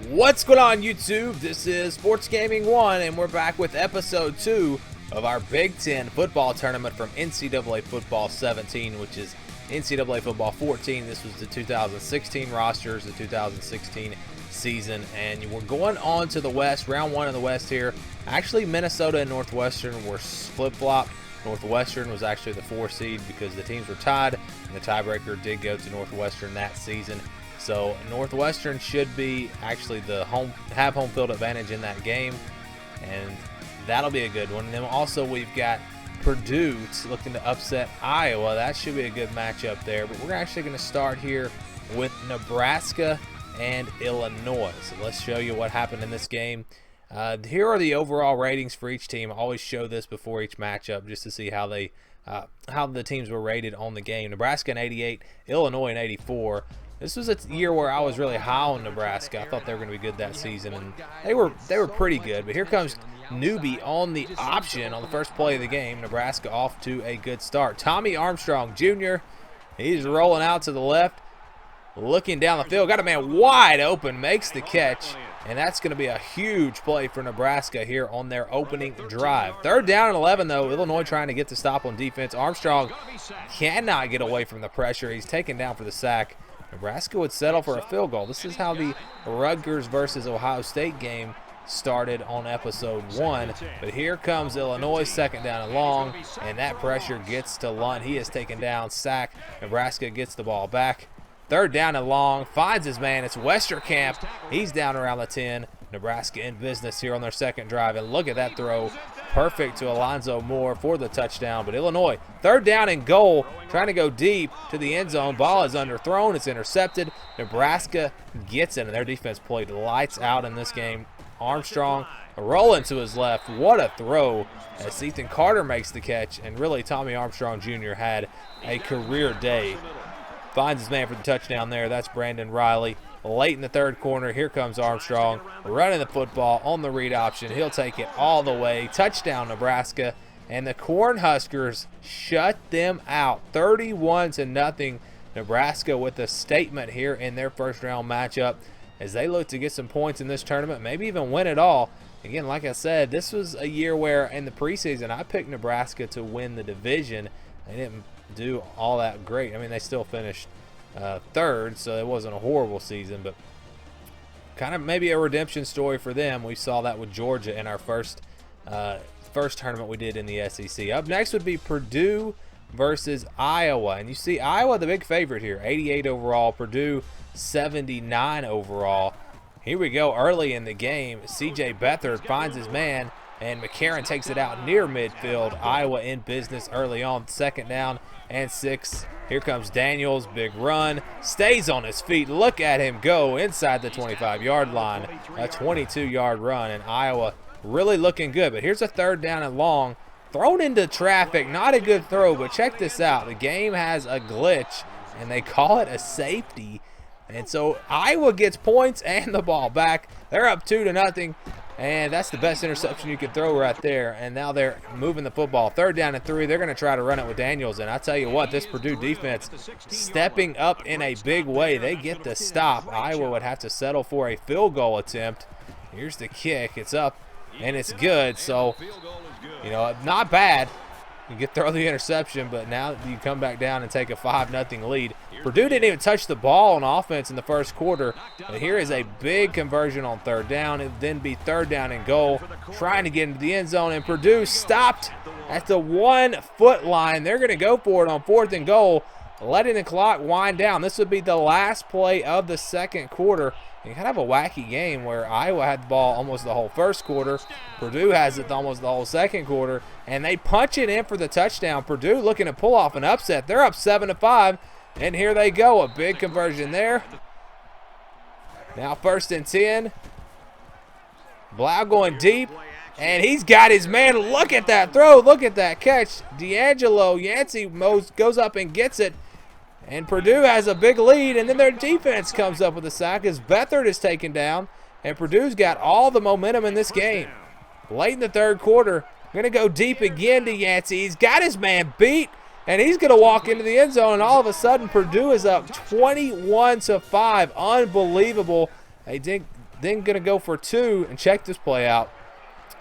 What's going on, YouTube? This is Sports Gaming 1, and we're back with episode 2 of our Big Ten football tournament from NCAA Football 17, which is NCAA Football 14. This was the 2016 rosters, the 2016 season, and we're going on to the West, round 1 in the West here. Actually, Minnesota and Northwestern were flip-flopped. Northwestern was actually the 4 seed because the teams were tied, and the tiebreaker did go to Northwestern that season. So Northwestern should be actually have home field advantage in that game, and that'll be a good one. And then also we've got Purdue looking to upset Iowa. That should be a good matchup there. But we're actually going to start here with Nebraska and Illinois. So let's show you what happened in this game. Here are the overall ratings for each team. I always show this before each matchup just to see how the teams were rated on the game. Nebraska in 88, Illinois in 84. This was a year where I was really high on Nebraska. I thought they were going to be good that season, and they were pretty good. But here comes Newbie on the option on the first play of the game. Nebraska off to a good start. Tommy Armstrong Jr., he's rolling out to the left, looking down the field. Got a man wide open, makes the catch, and that's going to be a huge play for Nebraska here on their opening drive. 3rd down and 11, though. Illinois trying to get the stop on defense. Armstrong cannot get away from the pressure. He's taken down for the sack. Nebraska would settle for a field goal. This is how the Rutgers versus Ohio State game started on episode 1. But here comes Illinois, 2nd down and long, and that pressure gets to Lunt. He is taken down, sack. Nebraska gets the ball back. 3rd down and long, finds his man. It's Westerkamp. He's down around the 10. Nebraska in business here on their second drive, and look at that throw. Perfect to Alonzo Moore for the touchdown. But Illinois, 3rd down and goal, trying to go deep to the end zone. Ball is underthrown. It's intercepted. Nebraska gets it, and their defense played lights out in this game. Armstrong rolling to his left. What a throw as Ethan Carter makes the catch, and really Tommy Armstrong Jr. had a career day. Finds his man for the touchdown there. That's Brandon Riley. Late in the 3rd corner, here comes Armstrong running the football on the read option. He'll take it all the way. Touchdown, Nebraska. And the Cornhuskers shut them out. 31-0. Nebraska with a statement here in their first round matchup as they look to get some points in this tournament, maybe even win it all. Again, like I said, this was a year where in the preseason I picked Nebraska to win the division. They didn't do all that great. I mean, they still finished 3rd, so it wasn't a horrible season, but kind of maybe a redemption story for them. We saw that with Georgia in our first tournament we did in the SEC. Up next would be Purdue versus Iowa, and you see Iowa the big favorite here, 88 overall, Purdue 79 overall. Here we go early in the game. CJ Beathard finds his man, and McCarron takes it out near midfield. Iowa in business early on, 2nd down and 6. Here comes Daniels, big run, stays on his feet. Look at him go inside the 25-yard line. A 22-yard run, and Iowa really looking good. But here's a 3rd down and long, thrown into traffic. Not a good throw, but check this out. The game has a glitch, and they call it a safety. And so Iowa gets points and the ball back. They're up 2-0. And that's the best interception you could throw right there. And now they're moving the football. 3rd down and 3. They're going to try to run it with Daniels. And I tell you what, this Purdue defense stepping up in a big way. They get the stop. Iowa would have to settle for a field goal attempt. Here's the kick. It's up, and it's good. So, you know, not bad. You get throw the interception, but now you come back down and take a 5-0 lead. Purdue didn't even touch the ball on offense in the first quarter. But here is a big conversion on 3rd down. It then be 3rd down and goal, trying to get into the end zone, and Purdue stopped at the 1-foot line. They're going to go for it on 4th and goal, letting the clock wind down. This would be the last play of the 2nd quarter. You kind of a wacky game where Iowa had the ball almost the whole first quarter. Purdue has it almost the whole 2nd quarter, and they punch it in for the touchdown. Purdue looking to pull off an upset. They're up 7-5, and here they go. A big conversion there. Now 1st and 10. Blau going deep, and he's got his man. Look at that throw. Look at that catch. D'Angelo Yancey goes up and gets it. And Purdue has a big lead, and then their defense comes up with a sack as Beathard is taken down, and Purdue's got all the momentum in this game. Late in the 3rd quarter, going to go deep again to Yancey. He's got his man beat, and he's going to walk into the end zone, and all of a sudden Purdue is up 21-5. Unbelievable. They did then going to go for 2 and check this play out.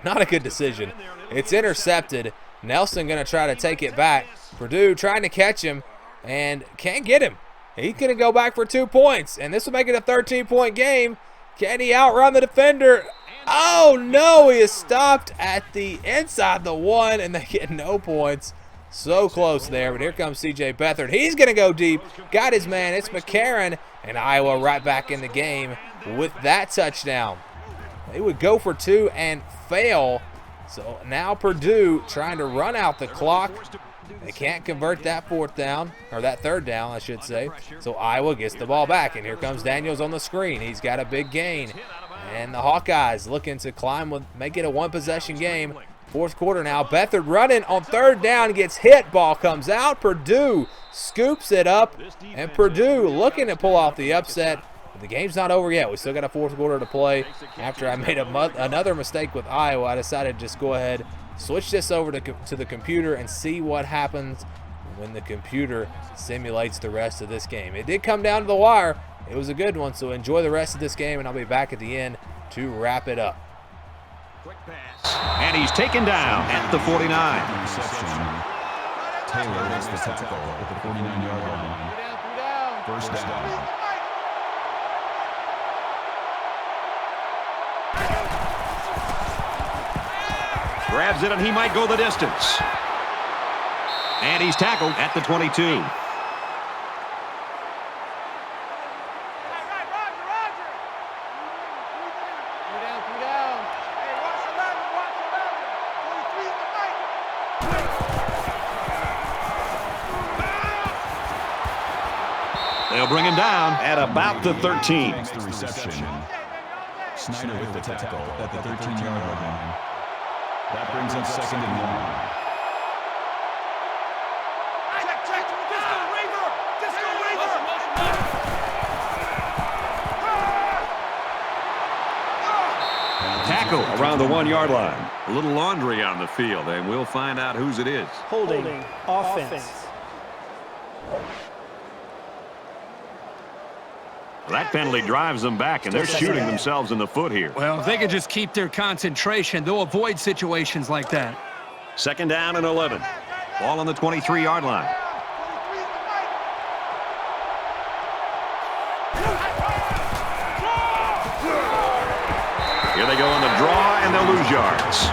Not a good decision. It's intercepted. Nelson going to try to take it back. Purdue trying to catch him and can't get him. He's going to go back for 2 points, and this will make it a 13-point game. Can he outrun the defender? Oh, no, he is stopped at the inside the 1, and they get no points. So close there, but here comes C.J. Beathard. He's going to go deep. Got his man. It's McCarron, and Iowa right back in the game with that touchdown. They would go for 2 and fail. So now Purdue trying to run out the clock. They can't convert that 4th down, or that 3rd down, I should say. So Iowa gets the ball back, and here comes Daniels on the screen. He's got a big gain. And the Hawkeyes looking to make it a 1-possession game. 4th quarter now. Beathard running on 3rd down, gets hit. Ball comes out. Purdue scoops it up, and Purdue looking to pull off the upset. But the game's not over yet. We still got a 4th quarter to play. After I made another mistake with Iowa, I decided to just go ahead, switch this over to the computer and see what happens when the computer simulates the rest of this game. It did come down to the wire. It was a good one, so enjoy the rest of this game, and I'll be back at the end to wrap it up. Quick pass. And he's taken down at the 49. Taylor makes the tackle at the 49-yard line. First down. Grabs it, and he might go the distance. And he's tackled at the 22. They'll bring him down at about the 13. Makes the reception. Snyder with the tackle at the 13-yard line. That brings up 2nd and 1. Tackle around the 1-yard line. A little laundry on the field, and we'll find out whose it is. Holding offense. That penalty drives them back, and they're shooting themselves in the foot here. Well, if they can just keep their concentration, they'll avoid situations like that. 2nd down and 11. Ball on the 23-yard line. Here they go on the draw, and they'll lose yards.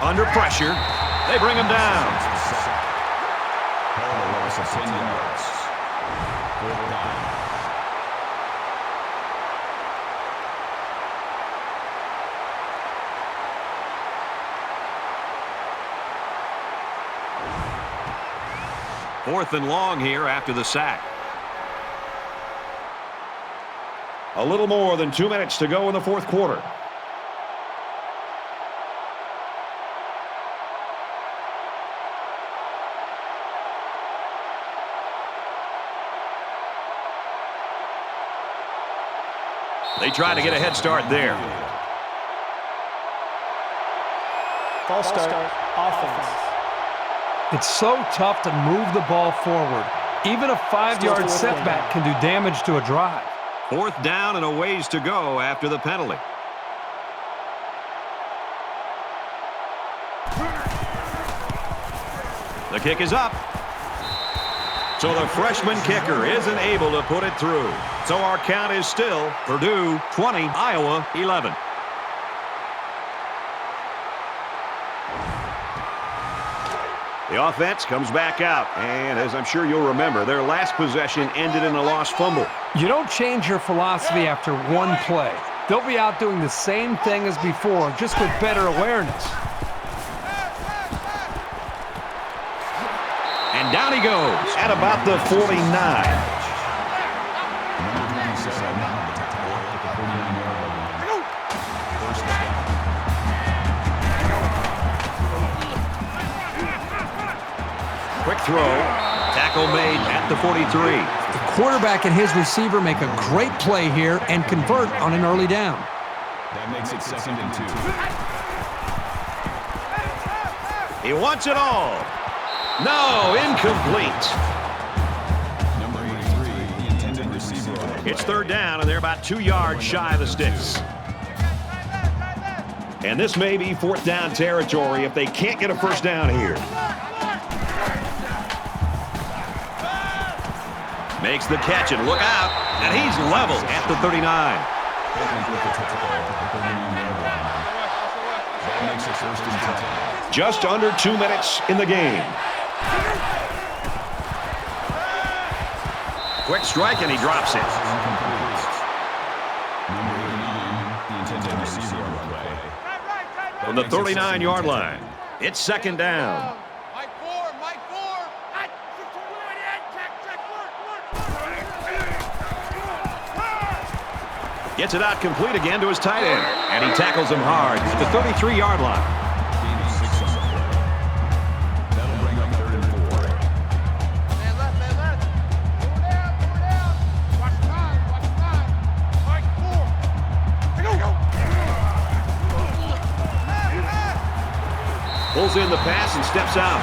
Under pressure, they bring him down. 10 yards. 4th down. Fourth and long here after the sack. A little more than 2 minutes to go in the 4th quarter. They try to get a head start there. False start, offense. It's so tough to move the ball forward. Even a 5-yard setback can do damage to a drive. 4th down and a ways to go after the penalty. The kick is up. So the freshman kicker isn't able to put it through. So our count is still Purdue 20, Iowa 11. The offense comes back out, and as I'm sure you'll remember, their last possession ended in a lost fumble. You don't change your philosophy after one play. They'll be out doing the same thing as before, just with better awareness. And down he goes at about the 49. Quick throw. Tackle made at the 43. The quarterback and his receiver make a great play here and convert on an early down. That makes it 2nd and 2. He wants it all. No, incomplete. Number 83, the intended receiver. It's 3rd down, and they're about 2 yards shy of the sticks. And this may be 4th down territory if they can't get a first down here. Makes the catch, and look out. And he's level at the 39. That makes it 1st and 10. Just under 2 minutes in the game. Quick strike, and he drops it. Number 89, the intended receiver on the play. From the 39-yard line, it's 2nd down. Gets it out complete again to his tight end. And he tackles him hard at the 33-yard line. Gain of 6 on the play. That'll bring up 3rd and 4. Pulls in the pass and steps out.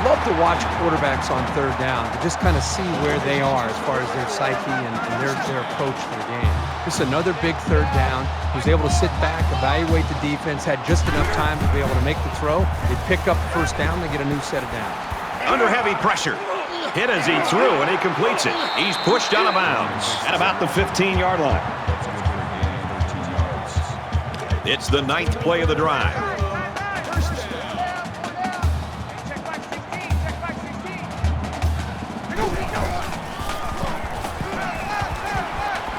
Love to watch quarterbacks on 3rd down to just kind of see where they are as far as their psyche and their approach to the game. This is another big 3rd down. He was able to sit back, evaluate the defense, had just enough time to be able to make the throw. They pick up the 1st down, they get a new set of downs. Under heavy pressure. Hit as he threw, and he completes it. He's pushed out of bounds at about the 15-yard line. That's a good gain of 13 yards. It's the 9th play of the drive.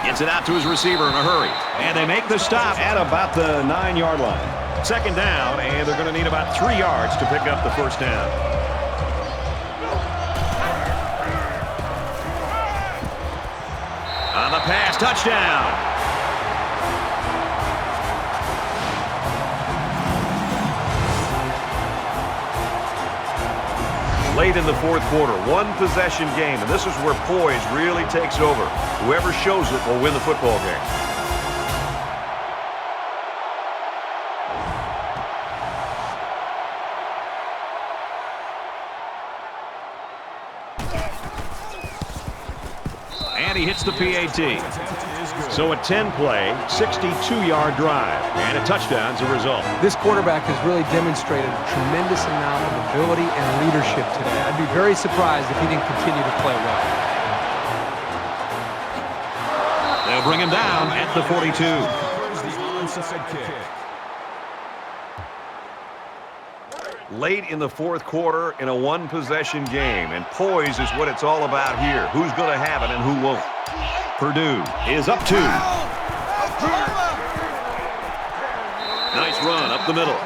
Gets it out to his receiver in a hurry. And they make the stop at about the 9-yard line. 2nd down, and they're going to need about 3 yards to pick up the 1st down. On the pass, touchdown. Late in the 4th quarter, 1-possession game, and this is where poise really takes over. Whoever shows it will win the football game. And he hits the PAT. So a 10-play, 62-yard drive, and a touchdown as a result. This quarterback has really demonstrated a tremendous amount of ability and leadership today. I'd be very surprised if he didn't continue to play well. They'll bring him down at the 42. Late in the 4th quarter in a 1-possession game, and poise is what it's all about here. Who's going to have it and who won't? Purdue is up 2. Nice run up the middle.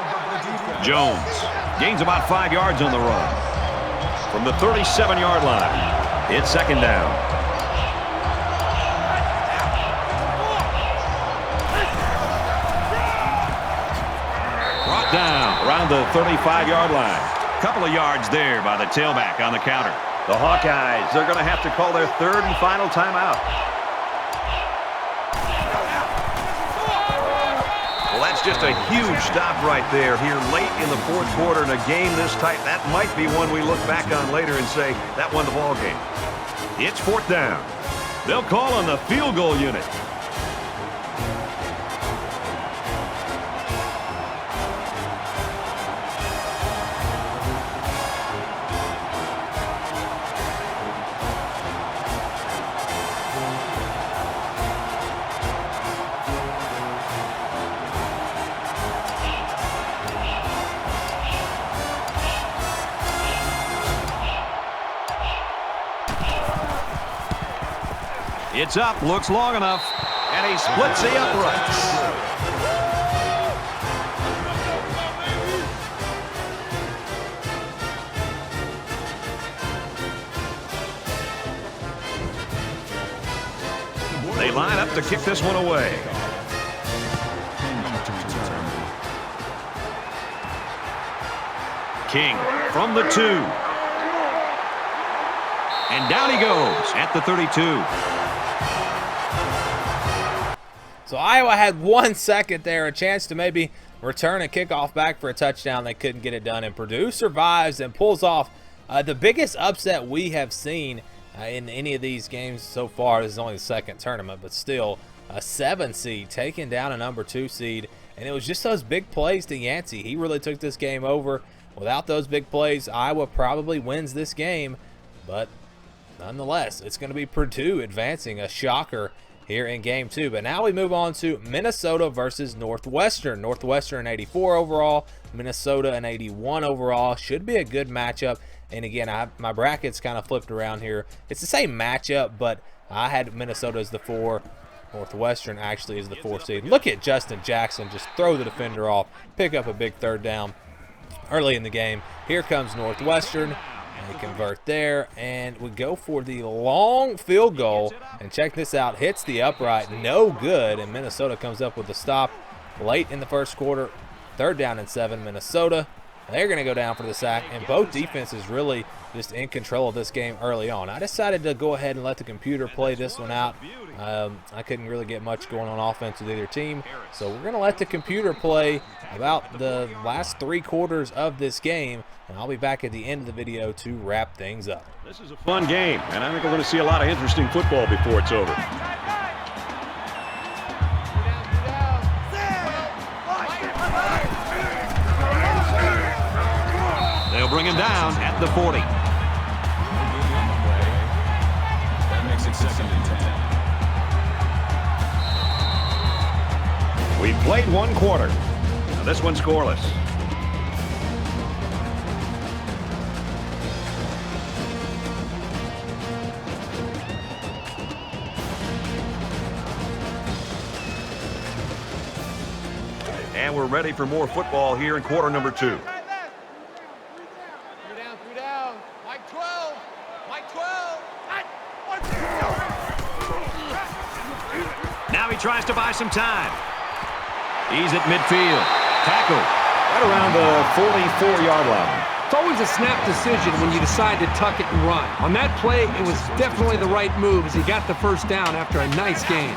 Jones gains about 5 yards on the run. From the 37-yard line, it's 2nd down. Brought down around the 35-yard line. Couple of yards there by the tailback on the counter. The Hawkeyes, they're going to have to call their 3rd and final timeout. Well, that's just a huge stop right there here late in the 4th quarter in a game this tight. That might be one we look back on later and say that won the ball game. It's 4th down. They'll call on the field goal unit. It's up, looks long enough, and he splits the uprights. to kick this one away. King from the 2. And down he goes at the 32. So Iowa had 1 second there, a chance to maybe return a kickoff back for a touchdown. They couldn't get it done, and Purdue survives and pulls off the biggest upset we have seen in any of these games so far. This is only the second tournament, but still a 7 seed taking down a number 2 seed, and it was just those big plays to Yancey. He really took this game over. Without those big plays, Iowa probably wins this game, but nonetheless, it's going to be Purdue advancing, a shocker here in game 2. But now we move on to Minnesota versus Northwestern. Northwestern an 84 overall, Minnesota an 81 overall. Should be a good matchup. And again, my bracket's kind of flipped around here. It's the same matchup, but I had Minnesota as the 4. Northwestern actually is the 4 seed. Look at Justin Jackson just throw the defender off, pick up a big third down early in the game. Here comes Northwestern. They convert there, and we go for the long field goal. And check this out, hits the upright, no good, and Minnesota comes up with a stop late in the first quarter. 3rd down and 7, Minnesota. They're going to go down for the sack, and both defenses really just in control of this game early on. I decided to go ahead and let the computer play this one out. I couldn't really get much going on offense with either team, so we're going to let the computer play about the last 3 quarters of this game, and I'll be back at the end of the video to wrap things up. This is a fun game, and I think we're going to see a lot of interesting football before it's over. They'll bring him down at the 40. That makes it 2nd and 10. We've played 1 quarter. Now this one's scoreless. And we're ready for more football here in quarter number 2. Now he tries to buy some time. He's at midfield. Tackle right around the 44-yard line. It's always a snap decision when you decide to tuck it and run. On that play, it was definitely the right move as he got the first down after a nice gain.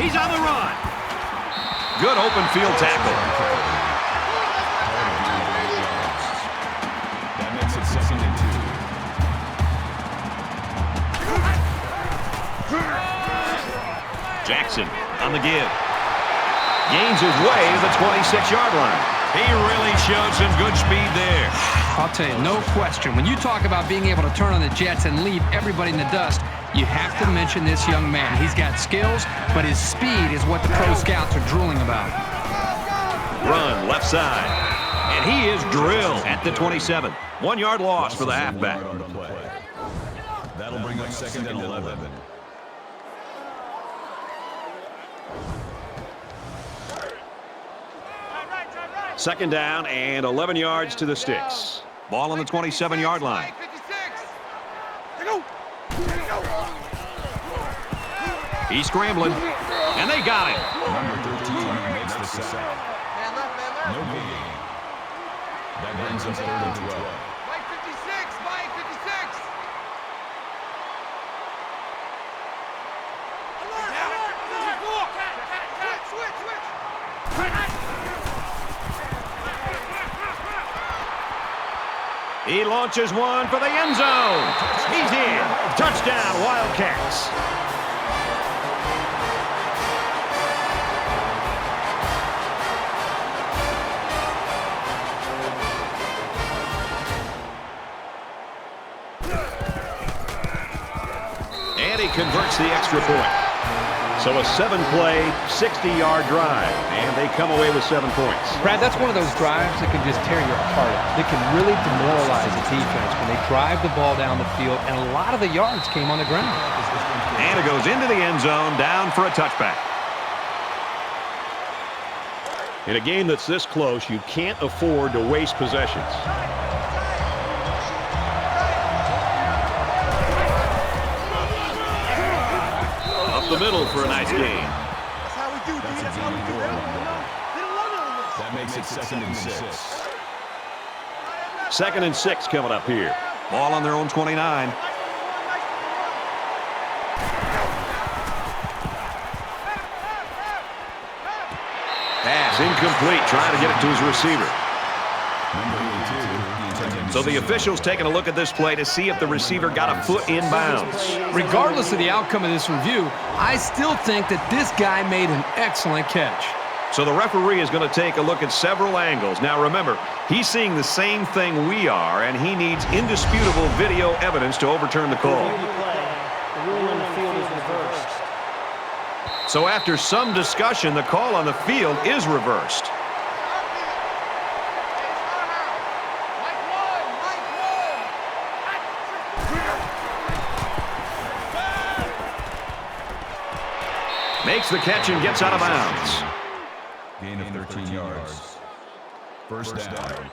He's on the run. Good open field tackle. That makes it 2nd and 2. Jackson on the give. Gains his way to the 26-yard line. He really showed some good speed there. I'll tell you, no question. When you talk about being able to turn on the jets and leave everybody in the dust, you have to mention this young man. He's got skills, but his speed is what the pro scouts are drooling about. Run left side. And he is drilled at the 27. 1-yard loss for the halfback. On the play. That'll bring up 2nd and 11. Second down and 11 yards to the sticks. Ball on the 27-yard line. He's scrambling, and they got him. Number 13 makes the sack. No gain. That brings us 3rd and 12. He launches one for the end zone. He's in. Touchdown, Wildcats. And he converts the extra point. So a 7-play, 60-yard drive, and they come away with 7 points. Brad, that's one of those drives that can just tear your heart out. It can really demoralize a defense when they drive the ball down the field, and a lot of the yards came on the ground. And it goes into the end zone, down for a touchback. In a game that's this close, you can't afford to waste possessions. the middle for a nice game. That's how we do, D. That's how we do. That makes it 2nd and 6. 2nd and 6 coming up here. Ball on their own 29. Pass incomplete, trying to get it to his receiver. So the officials taking a look at this play to see if the receiver got a foot in bounds. Regardless of the outcome of this review, I still think that this guy made an excellent catch. So the referee is going to take a look at several angles. Now remember, he's seeing the same thing we are, and he needs indisputable video evidence to overturn the call. The ruling on the field is reversed. So after some discussion, the call on the field is reversed. Makes the catch and gets out of bounds. Gain of 13 yards. First down.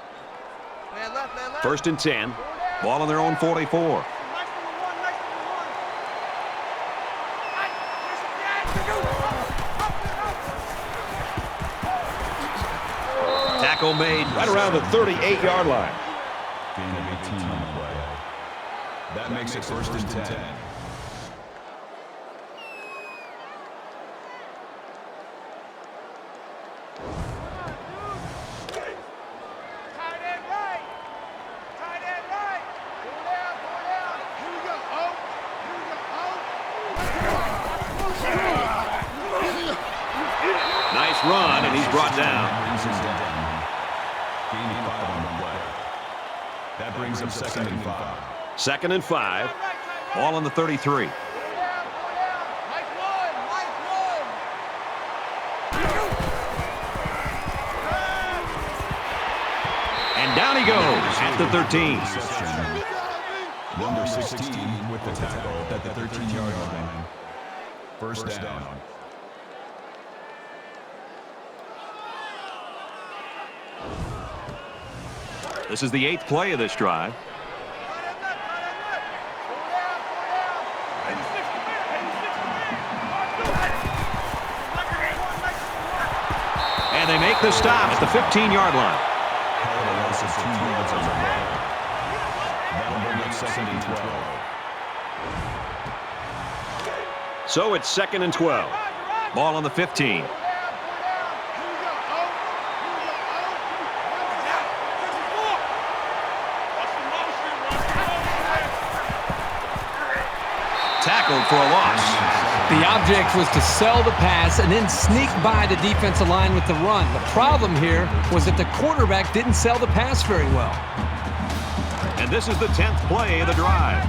1st and 10. Ball on their own 44. Tackle made right around the 38-yard line. Gain of 18 on the play. That makes it 1st and 10. Nice run, and he's brought down. Gain of 5 on the play. That brings up 2nd and 5. 2nd and 5. Ball on the 33. And down he goes at the 13. Number 16 with the tackle at the 13-yard line. First down. This is the 8th play of this drive. And they make the stop at the 15-yard line. That'll bring up 2nd and 12. So it's 2nd and 12. Ball on the 15. Tackled for a loss. The object was to sell the pass and then sneak by the defensive line with the run. The problem here was that the quarterback didn't sell the pass very well. And this is the 10th play of the drive.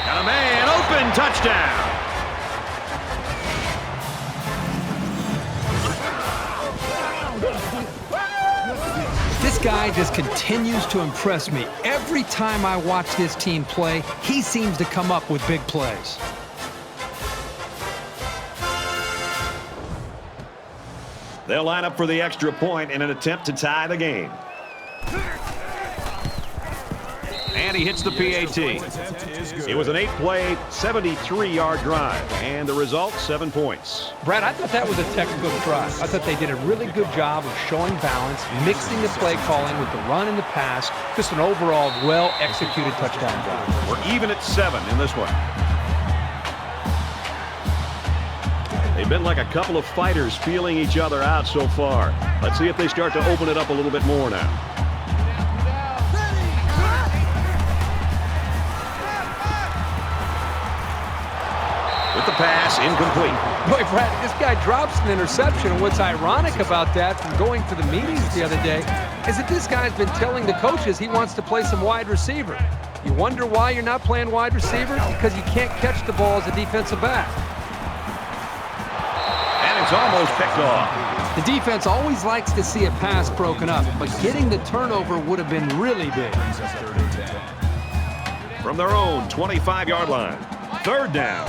Got a man open, touchdown. This guy just continues to impress me. Every time I watch this team play, he seems to come up with big plays. They'll line up for the extra point in an attempt to tie the game. And he hits the PAT. It was an 8-play, 73-yard drive, and the result, 7 points. Brad, I thought that was a textbook drive. I thought they did a really good job of showing balance, mixing the play calling with the run and the pass. Just an overall well-executed touchdown drive. We're even at 7 in this one. They've been like a couple of fighters feeling each other out so far. Let's see if they start to open it up a little bit more now. With the pass, incomplete. Boy, Brad, this guy drops an interception, and what's ironic about that from going to the meetings the other day is that this guy's been telling the coaches he wants to play some wide receiver. You wonder why you're not playing wide receiver? Because you can't catch the ball as a defensive back. And it's almost picked off. The defense always likes to see a pass broken up, but getting the turnover would have been really big. From their own 25-yard line. 3rd down.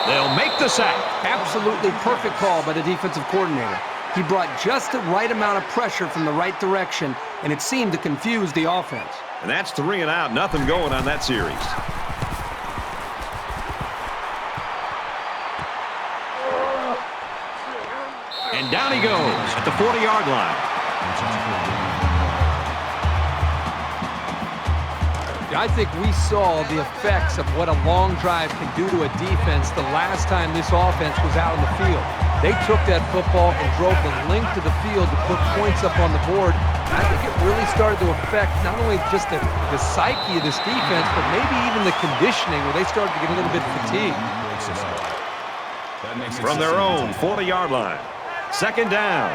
They'll make the sack. Absolutely perfect call by the defensive coordinator. He brought just the right amount of pressure from the right direction, and it seemed to confuse the offense. And that's 3 and out. Nothing going on that series. And down he goes at the 40-yard line. I think we saw the effects of what a long drive can do to a defense the last time this offense was out on the field. They took that football and drove the length of the field to put points up on the board. I think it really started to affect not only just the psyche of this defense, but maybe even the conditioning where they started to get a little bit fatigued. From their own 40-yard line. Second down.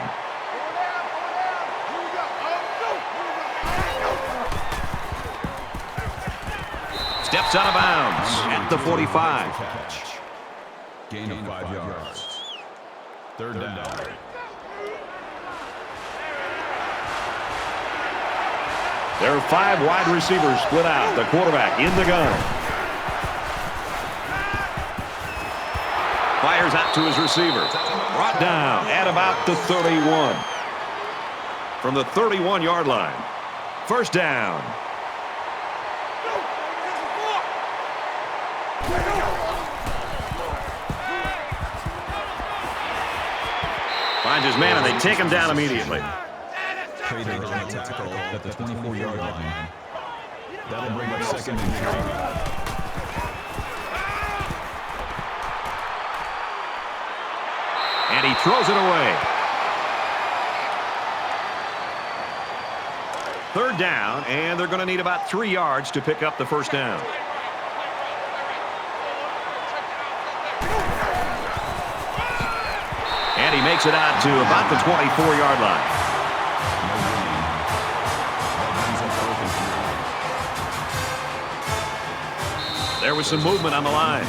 Steps out of bounds at the 45. Gain of 5 yards. Third down. There are 5 wide receivers split out. The quarterback in the gun. Fires out to his receiver. Brought down at about the 31. From the 31-yard line. First down. Finds his man, and they take him down immediately. Trader on the tackle at the 24-yard line. That'll bring up second and 3. And he throws it away. Third down, and they're going to need about 3 yards to pick up the first down. And he makes it out to about the 24-yard line. There was some movement on the line.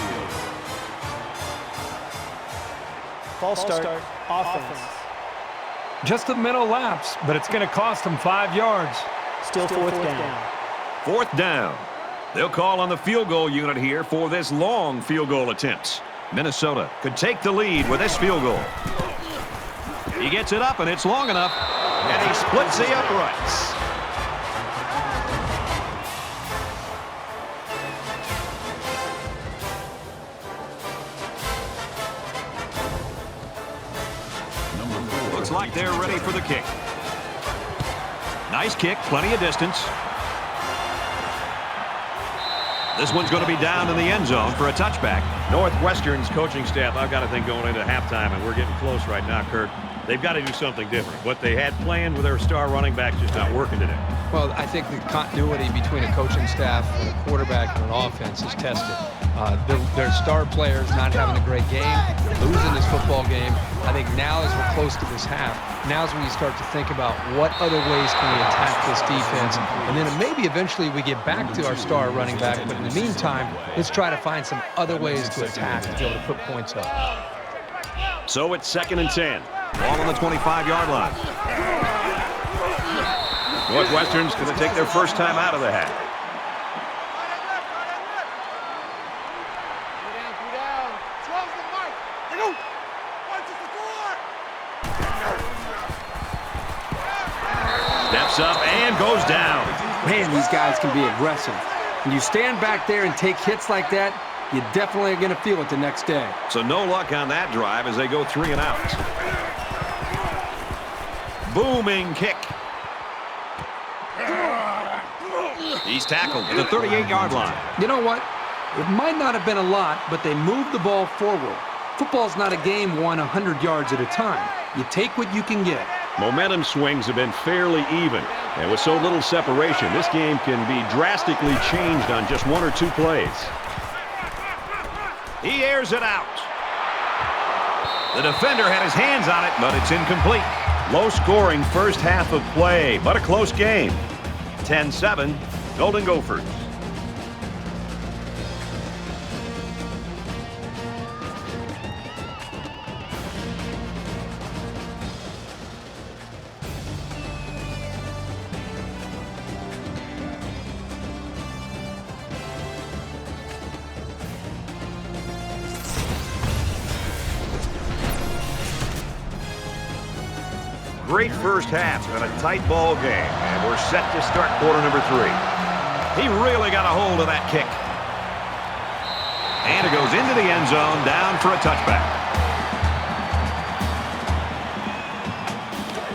False start, offense. Just a mental lapse, but it's going to cost them 5 yards. Still fourth down. Fourth down. They'll call on the field goal unit here for this long field goal attempt. Minnesota could take the lead with this field goal. He gets it up, and it's long enough, and he splits the uprights. Looks like they're ready for the kick. Nice kick, plenty of distance. This one's going to be down in the end zone for a touchback. Northwestern's coaching staff, I've got to think going into halftime, and we're getting close right now, Kurt. They've got to do something different. What they had planned with their star running back just not working today. Well, I think the continuity between a coaching staff and a quarterback and an offense is tested. Their star players not having a great game. They're losing this football game. I think now as we're close to this half, now's when you start to think about what other ways can we attack this defense. And then maybe eventually we get back to our star running back. But in the meantime, let's try to find some other ways to attack to be able to put points up. So it's 2nd and 10. Ball on the 25-yard line. Northwestern's going to take their first time out of the hat. Steps up and goes down. Man, these guys can be aggressive. When you stand back there and take hits like that, you definitely are going to feel it the next day. So no luck on that drive as they go 3 and out. Booming kick. He's tackled at the 38-yard line. You know what? It might not have been a lot, but they moved the ball forward. Football's not a game won 100 yards at a time. You take what you can get. Momentum swings have been fairly even. And with so little separation, this game can be drastically changed on just 1 or 2 plays. He airs it out. The defender had his hands on it, but it's incomplete. Low-scoring first half of play, but a close game. 10-7, Golden Gophers. great first half and a tight ball game. And we're set to start quarter number 3. He really got a hold of that kick. And it goes into the end zone, down for a touchback.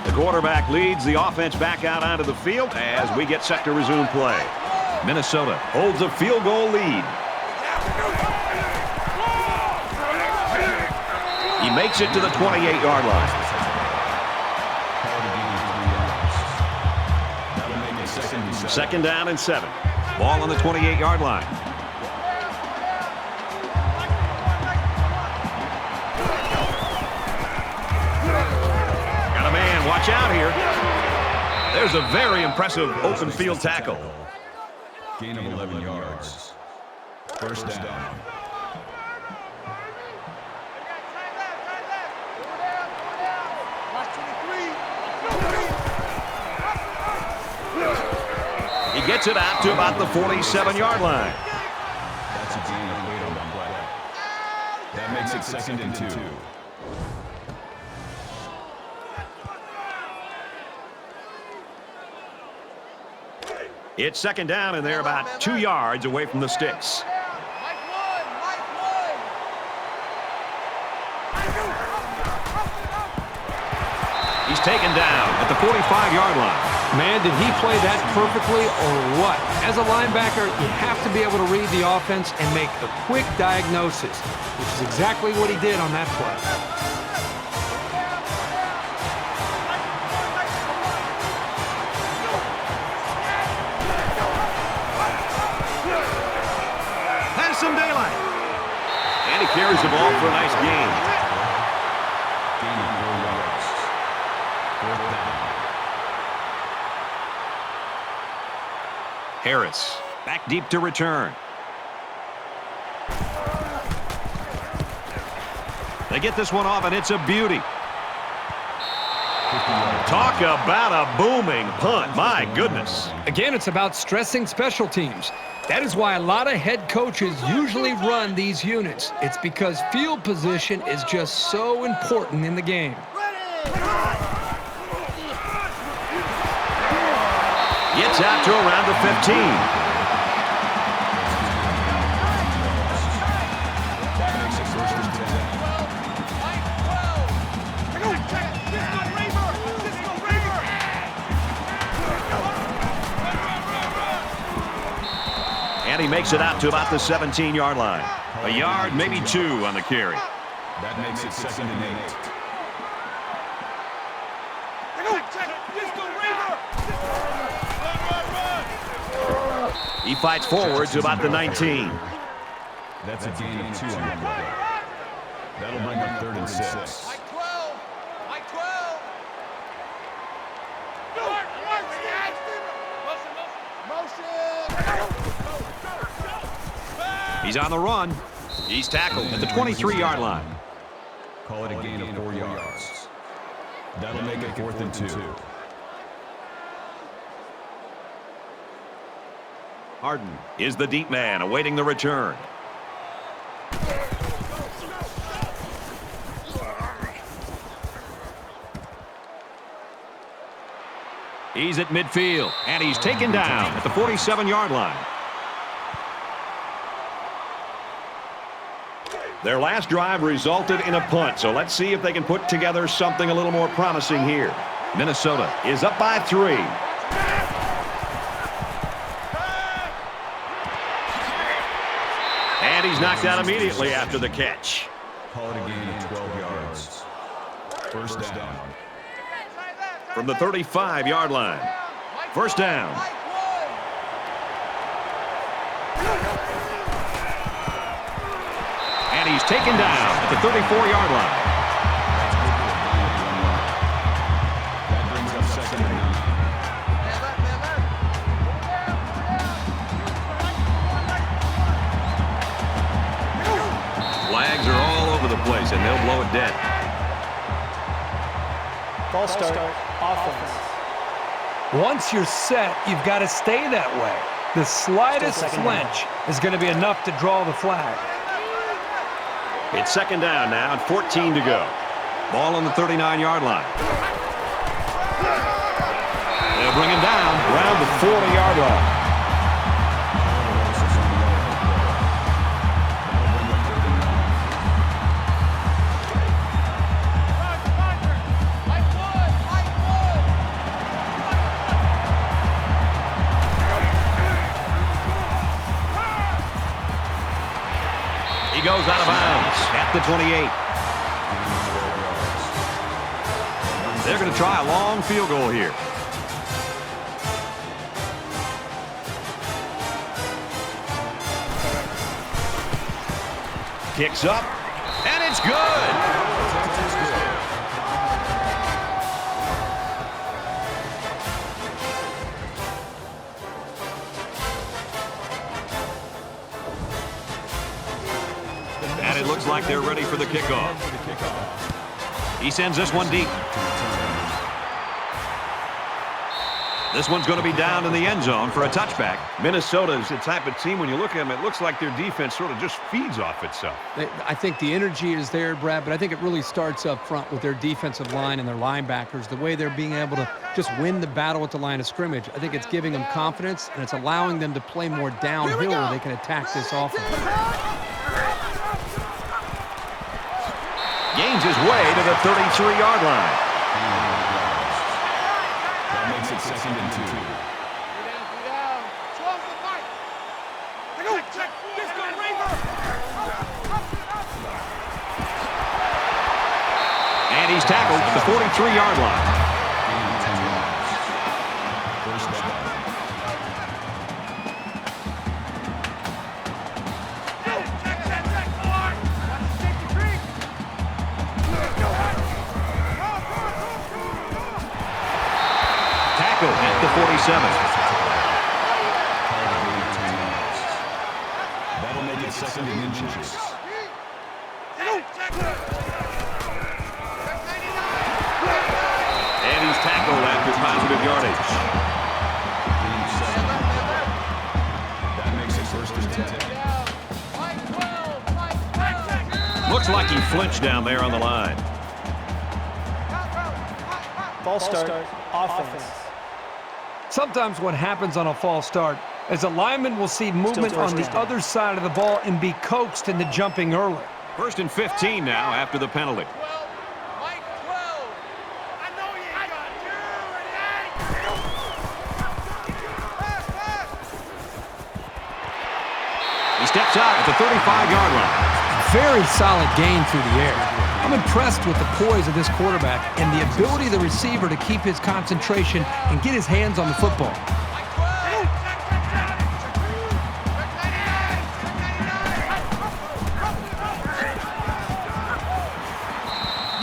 The quarterback leads the offense back out onto the field as we get set to resume play. Minnesota holds a field goal lead. He makes it to the 28-yard line. Second down and 7. Ball on the 28-yard line. Got a man. Watch out here. There's a very impressive open field tackle. Gain of 11 yards. First down. He gets it out to about the 47-yard line. That's a gain of 8 on the play. That makes it second and 2. It's second down, and they're about 2 yards away from the sticks. He's taken down at the 45-yard line. Man, did he play that perfectly or what? As a linebacker, you have to be able to read the offense and make a quick diagnosis, which is exactly what he did on that play. Has some daylight. And he carries the ball for a nice gain. Gain of 4 yards. Fourth down. Harris back deep to return. They get this one off, and it's a beauty. Talk about a booming punt. My goodness. Again, it's about stressing special teams. That is why a lot of head coaches usually run these units. It's because field position is just so important in the game. Gets out to around the 15. And he makes it out to about the 17-yard line. A yard, maybe 2 on the carry. That makes it second and 8. He fights forward to about the 19. That's a gain of 2 on the play. That'll bring up 3rd and 6. He's on the run. He's tackled at the 23-yard line. Call it a gain of 4 yards. That'll make it 4th and 2. Harden is the deep man awaiting the return. He's at midfield, and he's taken down at the 47-yard line. Their last drive resulted in a punt, so let's see if they can put together something a little more promising here. Minnesota is up by 3. And he's knocked out immediately after the catch. Call it a gain of 12 yards. First down. From the 35-yard line. First down. And he's taken down at the 34-yard line. That brings up second and 9. Flags are all over the place, and they'll blow it dead. False start, offense. Once you're set, you've got to stay that way. The slightest flinch is going to be enough to draw the flag. It's second down now and 14 to go. Ball on the 39-yard line. They'll bring him down around the 40-yard line. He goes out of bounds at the 28. They're going to try a long field goal here. Kicks up, and it's good. And it looks like they're ready for the kickoff. He sends this one deep. This one's going to be down in the end zone for a touchback. Minnesota's the type of team, when you look at them, it looks like their defense sort of just feeds off itself. I think the energy is there, Brad, but I think it really starts up front with their defensive line and their linebackers, the way they're being able to just win the battle at the line of scrimmage. I think it's giving them confidence, and it's allowing them to play more downhill where they can attack this offense. Gains his way to the 33-yard line. That makes it 2nd and 2. And he's tackled at the 43-yard line. First down. Tackle at the 47. That'll make it 2nd and inches. And he's tackled after positive yardage. That makes it 1st and 10. Looks like he flinched down there on the line. False start. Offense. Sometimes what happens on a false start is a lineman will see movement on the other side of the ball and be coaxed into jumping early. 1st and 15 now after the penalty. He steps out at the 35-yard line. Very solid gain through the air. I'm impressed with the poise of this quarterback and the ability of the receiver to keep his concentration and get his hands on the football.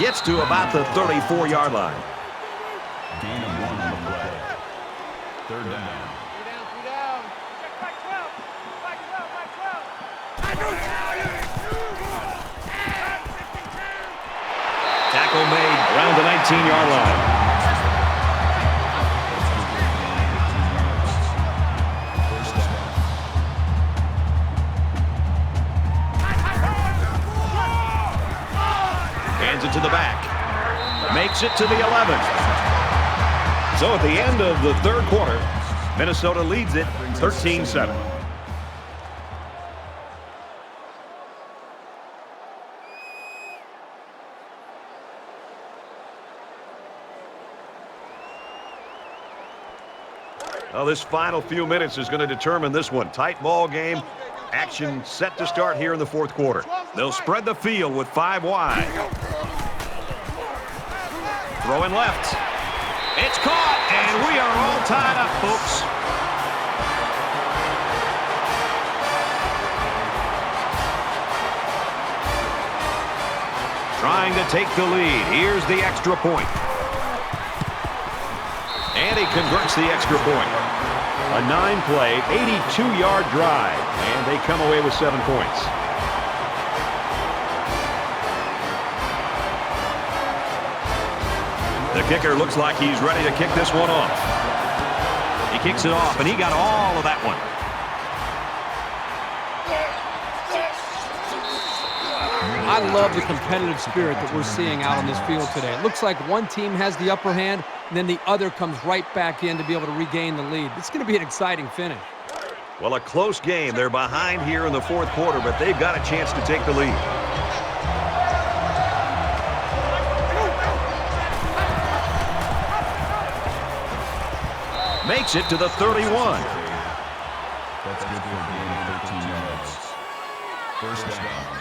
Gets to about the 34-yard line. Gain of 1 on the play. 3rd down. Tackle made around the 19-yard line. First down. Hands it to the back. Makes it to the 11. So at the end of the 3rd quarter, Minnesota leads it 13-7. Well, this final few minutes is going to determine this one. Tight ball game. Action set to start here in the 4th quarter. They'll spread the field with 5 wide. Throwing left. It's caught, and we are all tied up, folks. Trying to take the lead. Here's the extra point. And he converts the extra point. A 9-play, 82-yard drive, and they come away with 7 points. The kicker looks like he's ready to kick this one off. He kicks it off, and he got all of that one. I love the competitive spirit that we're seeing out on this field today. It looks like one team has the upper hand, and then the other comes right back in to be able to regain the lead. It's going to be an exciting finish. Well, a close game. They're behind here in the fourth quarter, but they've got a chance to take the lead. Makes it to the 31. That's good for a gain of 13 yards. First down.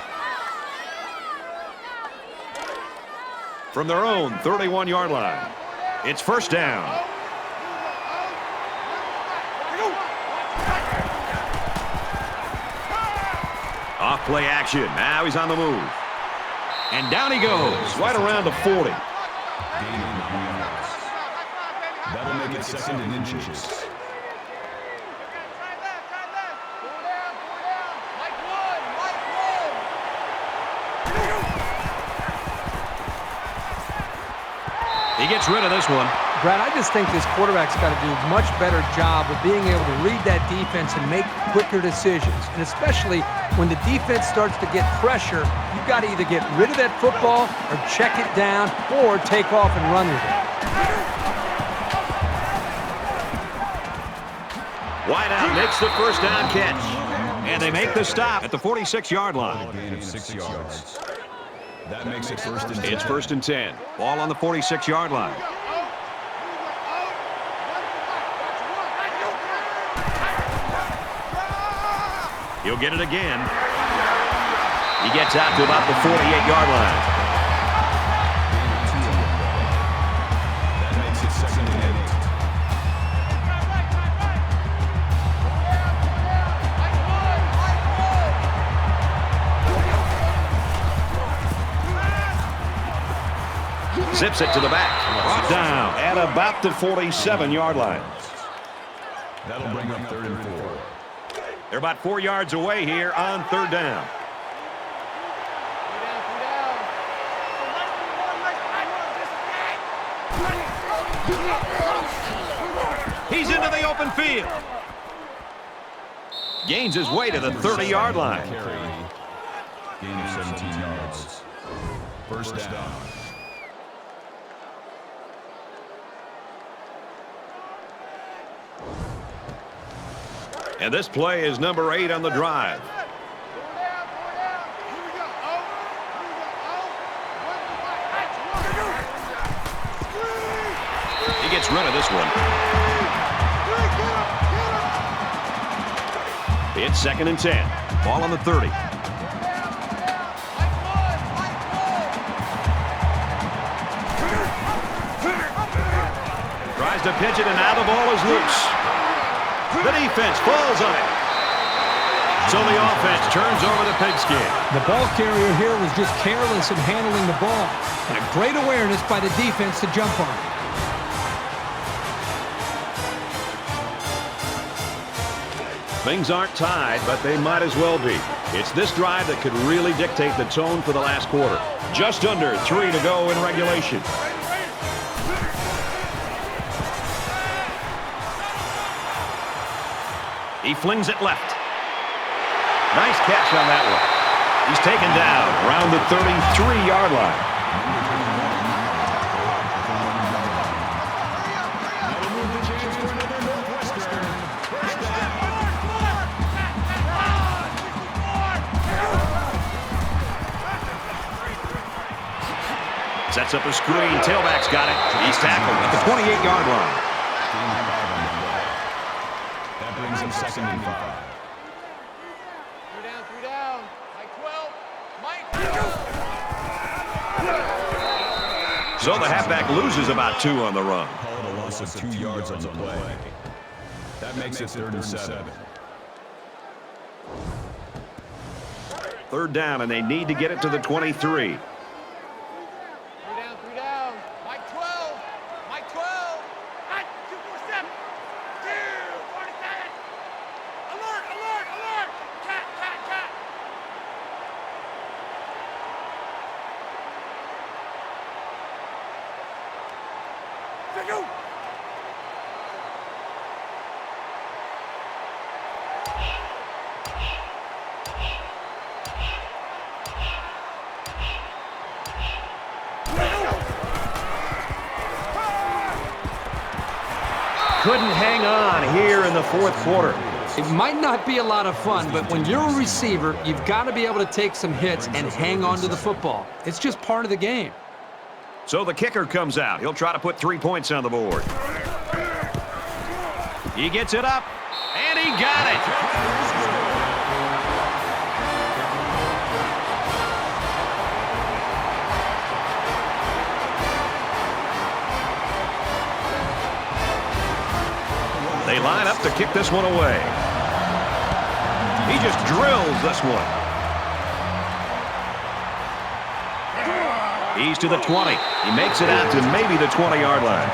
From their own 31-yard line, it's first down. Off play action. Now he's on the move. And down he goes, right around the 40. Gain of 1 yards. That'll make it second and inches. He gets rid of this one. Brad, I just think this quarterback's got to do a much better job of being able to read that defense and make quicker decisions. And especially when the defense starts to get pressure, you've got to either get rid of that football or check it down or take off and run with it. Wide out makes the first down catch. And they make the stop at the 46-yard line. Gain of 6 yards. That makes it first and 10. It's first and 10. Ball on the 46-yard line. He'll get it again. He gets out to about the 48-yard line. That makes it second and 8. Zips it to the back. Brought down at about the 47-yard line. That'll bring up 3rd and 4. They're about 4 yards away here on third down. He's into the open field. Gains his way to the 30-yard line. Gain of 17 yards. First down. And this play is number 8 on the drive. He gets rid of this one. It's second and 10. Ball on the 30. Tries to pitch it, and now the ball is loose. The defense falls on it. So the offense turns over the pigskin. The ball carrier here was just careless in handling the ball. And a great awareness by the defense to jump on it. Things aren't tied, but they might as well be. It's this drive that could really dictate the tone for the last quarter. Just under 3 to go in regulation. He flings it left. Nice catch on that one. He's taken down around the 33-yard line. Sets up a screen. Tailback's got it. He's tackled at the 28-yard line. That brings him second and 5. Three down. Mike 12. So the halfback loses about 2 on the run. Call it a loss of 2 yards on the play. That makes it 3rd and 7. Third down, and they need to get it to the 23. Three down. Mike 12. Mike 12. 247. 247. Alert. Cat. Go. couldn't hang on here in the fourth quarter. It might not be a lot of fun, but when you're a receiver, you've got to be able to take some hits and hang on to the football. It's just part of the game. So the kicker comes out. He'll try to put 3 points on the board. He gets it up, and he got it. They line up to kick this one away. He just drills this one. He's to the 20. He makes it out to maybe the 20-yard line.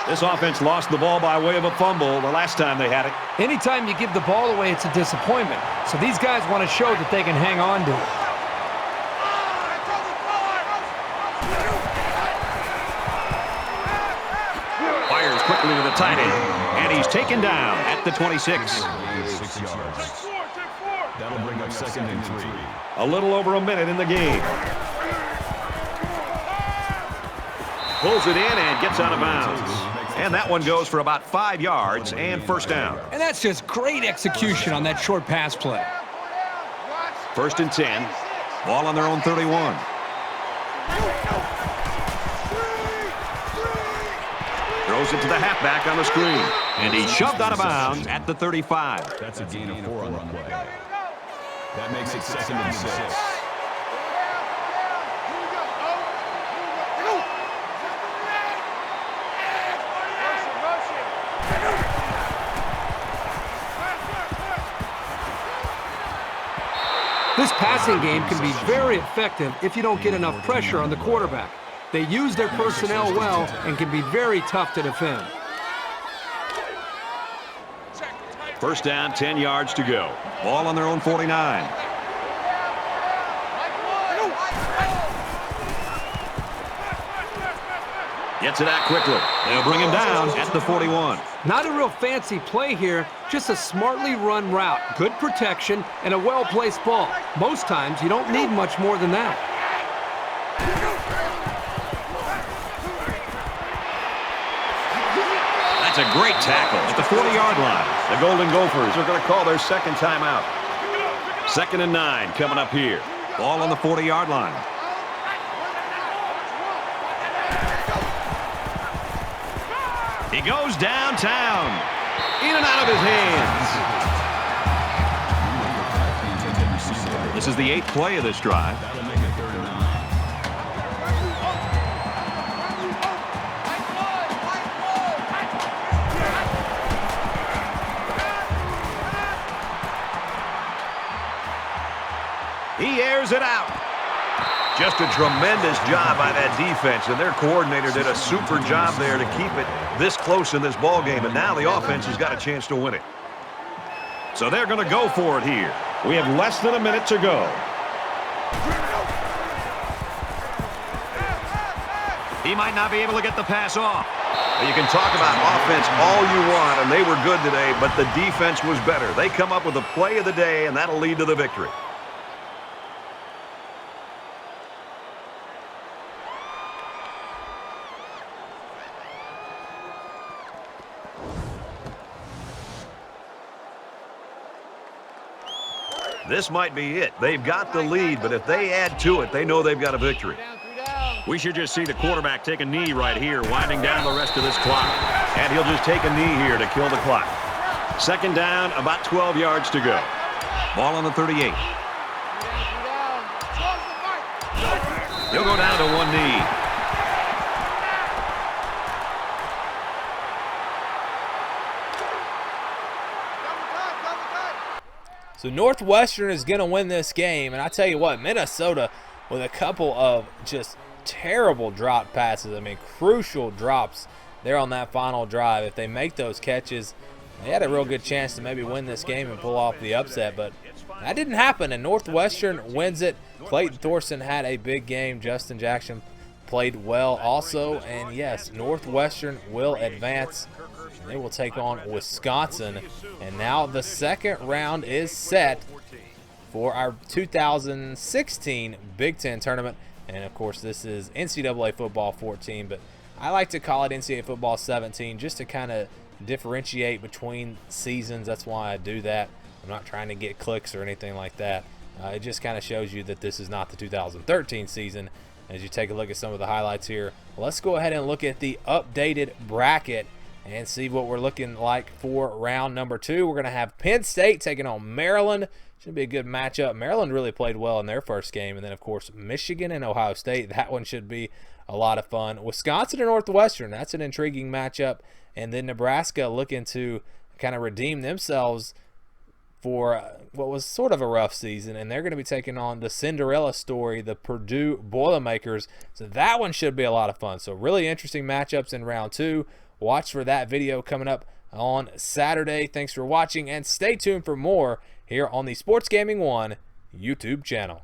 This offense lost the ball by way of a fumble the last time they had it. Anytime you give the ball away, it's a disappointment. So these guys want to show that they can hang on to it. Fires quickly to the tight end, and he's taken down at the 26. 6 yards. That'll bring up 2nd and 3. A little over a minute in the game. Pulls it in and gets out of bounds. And that one goes for about 5 yards and first down. And that's just great execution on that short pass play. 1st and 10. Ball on their own 31. Throws it to the halfback on the screen. And he's shoved out of bounds at the 35. That's a gain of 4 on the play. That makes it 2nd and 6. This passing game can be very effective if you don't get enough pressure on the quarterback. They use their personnel well and can be very tough to defend. 1st down, 10 yards to go. Ball on their own 49. Gets it out quickly. They'll bring him down at the 41. Not a real fancy play here, just a smartly run route, good protection, and a well-placed ball. Most times, you don't need much more than that. That's a great tackle at the 40-yard line. The Golden Gophers are going to call their 2nd timeout. 2nd and 9 coming up here. Ball on the 40-yard line. He goes downtown. In and out of his hands. This is the 8th play of this drive. That'll make it 3rd and 9. He airs it out. Just a tremendous job by that defense, and their coordinator did a super job there to keep it this close in this ball game, and now the offense has got a chance to win it. So they're going to go for it here. We have less than a minute to go. He might not be able to get the pass off. You can talk about offense all you want, and they were good today, but the defense was better. They come up with the play of the day, and that'll lead to the victory. This might be it. They've got the lead, but if they add to it, they know they've got a victory. We should just see the quarterback take a knee right here, winding down the rest of this clock. And he'll just take a knee here to kill the clock. 2nd down, about 12 yards to go. Ball on the 38. He'll go down to one knee. So Northwestern is going to win this game, and I tell you what, Minnesota with a couple of just terrible drop passes. I mean, crucial drops there on that final drive. If they make those catches, they had a real good chance to maybe win this game and pull off the upset, but that didn't happen, and Northwestern wins it. Clayton Thorson had a big game. Justin Jackson played well also, and yes, Northwestern will advance. They will take on Wisconsin, and now the 2nd round is set for our 2016 Big Ten tournament. And of course, this is NCAA Football 14, but I like to call it NCAA Football 17 just to kind of differentiate between seasons. That's why I do that. I'm not trying to get clicks or anything like that. It just kind of shows you that this is not the 2013 season. As you take a look at some of the highlights here, let's go ahead and look at the updated bracket and see what we're looking like for round number 2. We're going to have Penn State taking on Maryland. Should be a good matchup. Maryland really played well in their first game. And then, of course, Michigan and Ohio State. That one should be a lot of fun. Wisconsin and Northwestern. That's an intriguing matchup. And then Nebraska looking to kind of redeem themselves for what was sort of a rough season. And they're going to be taking on the Cinderella story, the Purdue Boilermakers. So that one should be a lot of fun. So really interesting matchups in round 2. Watch for that video coming up on Saturday. Thanks for watching, and stay tuned for more here on the Sports Gaming 1 YouTube channel.